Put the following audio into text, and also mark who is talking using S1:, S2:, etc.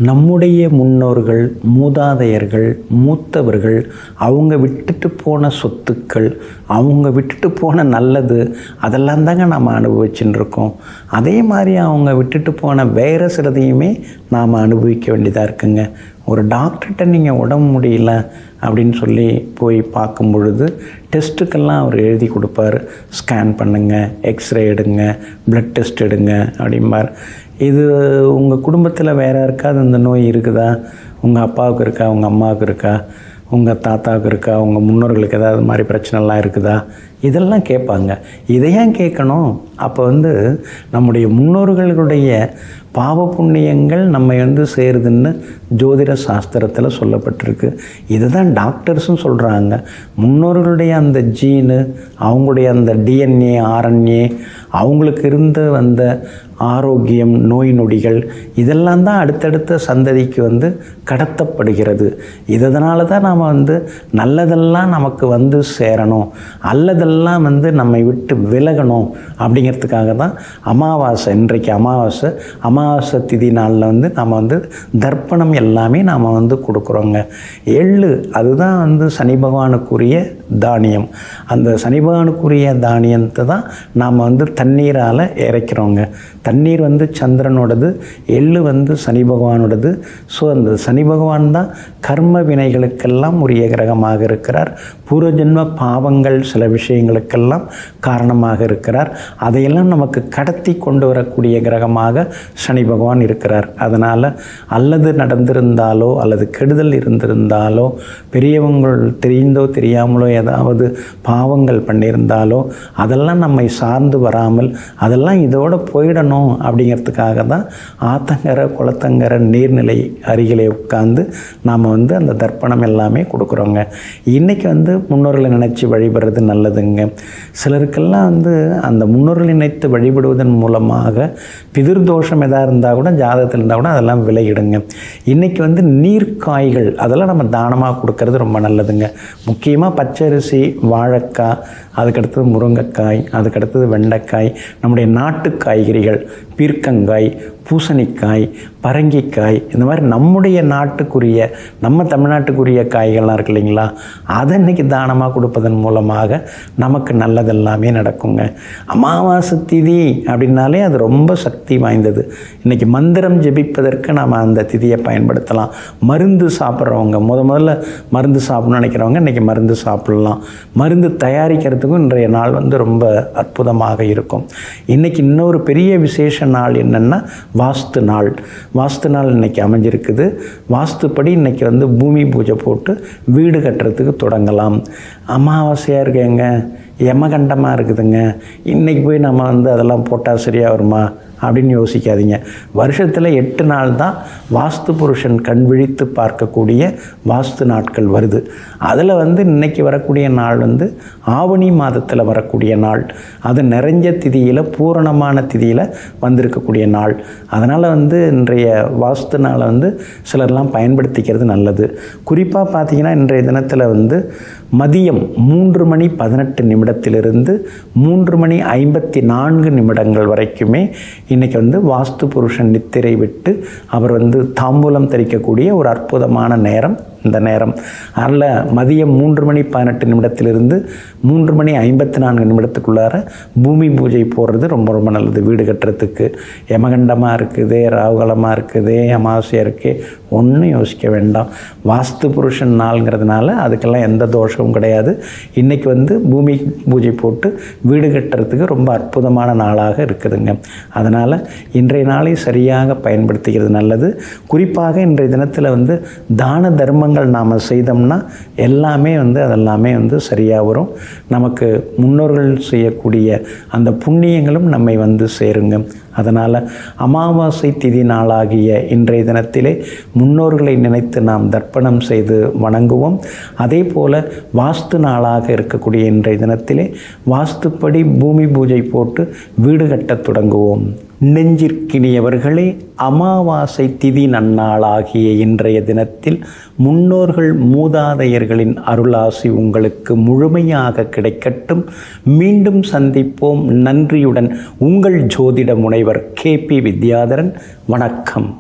S1: நம்முடைய முன்னோர்கள், மூதாதையர்கள், மூத்தவர்கள் அவங்க விட்டுட்டு போன சொத்துக்கள், அவங்க விட்டுட்டு போன நல்லது, அதெல்லாம் தாங்க நம்ம அனுபவிச்சுட்டு இருக்கோம். அதே மாதிரி அவங்க விட்டுட்டு போன வேறு சிலதையுமே நாம் அனுபவிக்க வேண்டியதாக இருக்குங்க. ஒரு டாக்டர்கிட்ட நீங்கள் உடம்பு முடியல அப்படின்னு சொல்லி போய் பார்க்கும் பொழுது டெஸ்ட்டுக்கெல்லாம் அவர் எழுதி கொடுப்பார். ஸ்கேன் பண்ணுங்கள், எக்ஸ்ரே எடுங்க, ப்ளட் டெஸ்ட் எடுங்க அப்படிம்பார். இது உங்கள் குடும்பத்தில் வேறு யாருக்காவது இந்த நோய் இருக்குதா? உங்கள் அப்பாவுக்கு இருக்கா? உங்கள் அம்மாவுக்கு இருக்கா? உங்கள் தாத்தாவுக்கு இருக்கா? உங்கள் முன்னோர்களுக்கு ஏதாவது மாதிரி பிரச்சனைலாம் இருக்குதா? இதெல்லாம் கேட்பாங்க. இதை ஏன் கேட்கணும்? அப்போ நம்முடைய முன்னோர்களுடைய பாவ புண்ணியங்கள் நம்ம சேருதுன்னு ஜோதிட சாஸ்திரத்தில் சொல்லப்பட்டிருக்கு. இதை தான் டாக்டர்ஸும் சொல்கிறாங்க. முன்னோர்களுடைய அந்த ஜீனு, அவங்களுடைய அந்த டிஎன்ஏ, ஆர்என்ஏ, அவங்களுக்கு இருந்து வந்த ஆரோக்கியம், நோய் நொடிகள், இதெல்லாம் தான் அடுத்தடுத்த சந்ததிக்கு கடத்தப்படுகிறது. இதனால தான் நாம் நல்லதெல்லாம் நமக்கு சேரணும், அல்லதெல்லாம் நம்மை விட்டு விலகணும் அப்படிங்கிறதுக்காக தான் அமாவாசை. இன்றைக்கு அமாவாசை திதி நாளில் நம்ம தர்ப்பணம் எல்லாமே நாம் கொடுக்குறோங்க. எள்ளு அதுதான் சனி பகவானுக்குரிய தானியம். அந்த சனி பகவானுக்குரிய தானியத்தை தான் நாம் தண்ணீரால் இறைக்கிறோங்க. தண்ணீர் சந்திரனோடது, எள்ளு சனி பகவானோடது. ஸோ அந்த சனி பகவான் தான் கர்ம வினைகளுக்கெல்லாம் உரிய கிரகமாக இருக்கிறார். பூர்வஜன்ம பாவங்கள் சில விஷயங்களுக்கெல்லாம் காரணமாக இருக்கிறார். அதையெல்லாம் நமக்கு கடத்தி கொண்டு வரக்கூடிய கிரகமாக சனி பகவான் இருக்கிறார். அதனால் அல்லது நடந்திருந்தாலோ அல்லது கெடுதல் இருந்திருந்தாலோ, பெரியவங்கள் தெரிந்தோ தெரியாமலோ ஏதாவது பாவங்கள் பண்ணியிருந்தாலோ அதெல்லாம் நம்மை சார்ந்து வராமல் அதெல்லாம் இதோடு போயிடணும் அப்படிங்கிறதுக்காக தான் ஆத்தங்கரை, குளத்தங்கரை நீர்நிலை அருகிலே உட்கார்ந்து நாம் அந்த தர்ப்பணம் எல்லாமே கொடுக்குறோங்க. இன்றைக்கி முன்னோர்களை நினைச்சு வழிபடுறது நல்லதுங்க. சிலருக்கெல்லாம் அந்த முன்னோர்களை நினைத்து வழிபடுவதன் மூலமாக பிதிர்தோஷம் எதாக இருந்தால் கூட, ஜாதகத்தில் இருந்தால் கூட அதெல்லாம் விலகிடுங்க. இன்றைக்கி நீர்க்காய்கள் அதெல்லாம் நம்ம தானமாக கொடுக்கறது ரொம்ப நல்லதுங்க. முக்கியமாக பச்சரிசி, வாழைக்காய், அதுக்கடுத்தது முருங்கைக்காய், அதுக்கடுத்தது வெண்டைக்காய், நம்முடைய நாட்டு காய்கறிகள், பீர்க்கங்காய், பூசணிக்காய், பரங்கிக்காய், இந்த மாதிரி நம்முடைய நாட்டுக்குரிய, நம்ம தமிழ்நாட்டுக்குரிய காய்கள்லாம் இருக்கு இல்லைங்களா, அதை இன்றைக்கி தானமாக கொடுப்பதன் மூலமாக நமக்கு நல்லதெல்லாமே நடக்குங்க. அமாவாசை திதி அப்படின்னாலே அது ரொம்ப சக்தி வாய்ந்தது. இன்றைக்கி மந்திரம் ஜெபிப்பதற்கு நாம் அந்த திதியை பயன்படுத்தலாம். மருந்து சாப்பிட்றவங்க, முதல்ல மருந்து சாப்பிட்ணும்னு நினைக்கிறவங்க இன்றைக்கி மருந்து சாப்பிட்லாம். மருந்து தயாரிக்கிறதுக்கும் இன்றைய நாள் ரொம்ப அற்புதமாக இருக்கும். இன்றைக்கி இன்னொரு பெரிய விசேஷ நாள் என்னென்னா வாஸ்து நாள். வாஸ்து நாள் இன்றைக்கி அமைஞ்சிருக்குது. வாஸ்துப்படி இன்றைக்கி பூமி பூஜை போட்டு வீடு கட்டுறதுக்கு தொடங்கலாம். அமாவாசையாக இருக்கேங்க, யமகண்டமாக இருக்குதுங்க, இன்றைக்கி போய் நம்ம அதெல்லாம் போட்டால் சரியாக வருமா அப்படின்னு யோசிக்காதீங்க. வருஷத்தில் 8 நாள் தான் வாஸ்து புருஷன் கண் விழித்து பார்க்கக்கூடிய வாஸ்து நாட்கள் வருது. அதில் இன்றைக்கி வரக்கூடிய நாள் ஆவணி மாதத்தில் வரக்கூடிய நாள். அது நிறைஞ்ச திதியில், பூரணமான திதியில் வந்திருக்கக்கூடிய நாள். அதனால் இன்றைய வாஸ்து நாளை சிலர்லாம் பயன்படுத்திக்கிறது நல்லது. குறிப்பாக பார்த்திங்கன்னா இன்றைய தினத்தில் மதியம் 3:18 3:54 வரைக்குமே இன்றைக்கி வாஸ்து புருஷன் நித்திரை விட்டு அவர் தாம்பூலம் தரிக்கக்கூடிய ஒரு அற்புதமான நேரம் இந்த நேரம். அதனால் மதியம் 3:18 3:54 பூமி பூஜை போடுறது ரொம்ப ரொம்ப நல்லது. வீடு கட்டுறதுக்கு யமகண்டமாக இருக்குது, ராகுகலமாக இருக்குது, அமாவாசையாக இருக்குது, ஒன்றும் யோசிக்க வேண்டாம். வாஸ்து புருஷன் நாளுங்கிறதுனால அதுக்கெல்லாம் எந்த தோஷமும் கிடையாது. இன்றைக்கி பூமி பூஜை போட்டு வீடு கட்டுறதுக்கு ரொம்ப அற்புதமான நாளாக இருக்குதுங்க. அதனால் இன்றைய நாளை சரியாக பயன்படுத்திக்கிறது நல்லது. குறிப்பாக இன்றைய தினத்தில் தான தர்மங்கள் நாம் செய்தோம்னா எல்லாமே அதெல்லாமே சரியாக வரும். நமக்கு முன்னோர்கள் செய்யக்கூடிய அந்த புண்ணியங்களும் நம்மை சேருங்க. அதனால் அமாவாசை திதி நாளாகிய இன்றைய தினத்திலே முன்னோர்களை நினைத்து நாம் தர்ப்பணம் செய்து வணங்குவோம். அதே போல் வாஸ்து நாளாக இருக்கக்கூடிய இன்றைய தினத்திலே வாஸ்துப்படி பூமி பூஜை போட்டு வீடு கட்டத் தொடங்குவோம். நெஞ்சிற்கினியவர்களே, அமாவாசை திதி நன்னாளாகிய இன்றைய தினத்தில் முன்னோர்கள் மூதாதையர்களின் அருளாசி உங்களுக்கு முழுமையாக கிடைக்கட்டும். மீண்டும் சந்திப்போம். நன்றியுடன் உங்கள் ஜோதிட முனைவர் KP வித்யாதரன். வணக்கம்.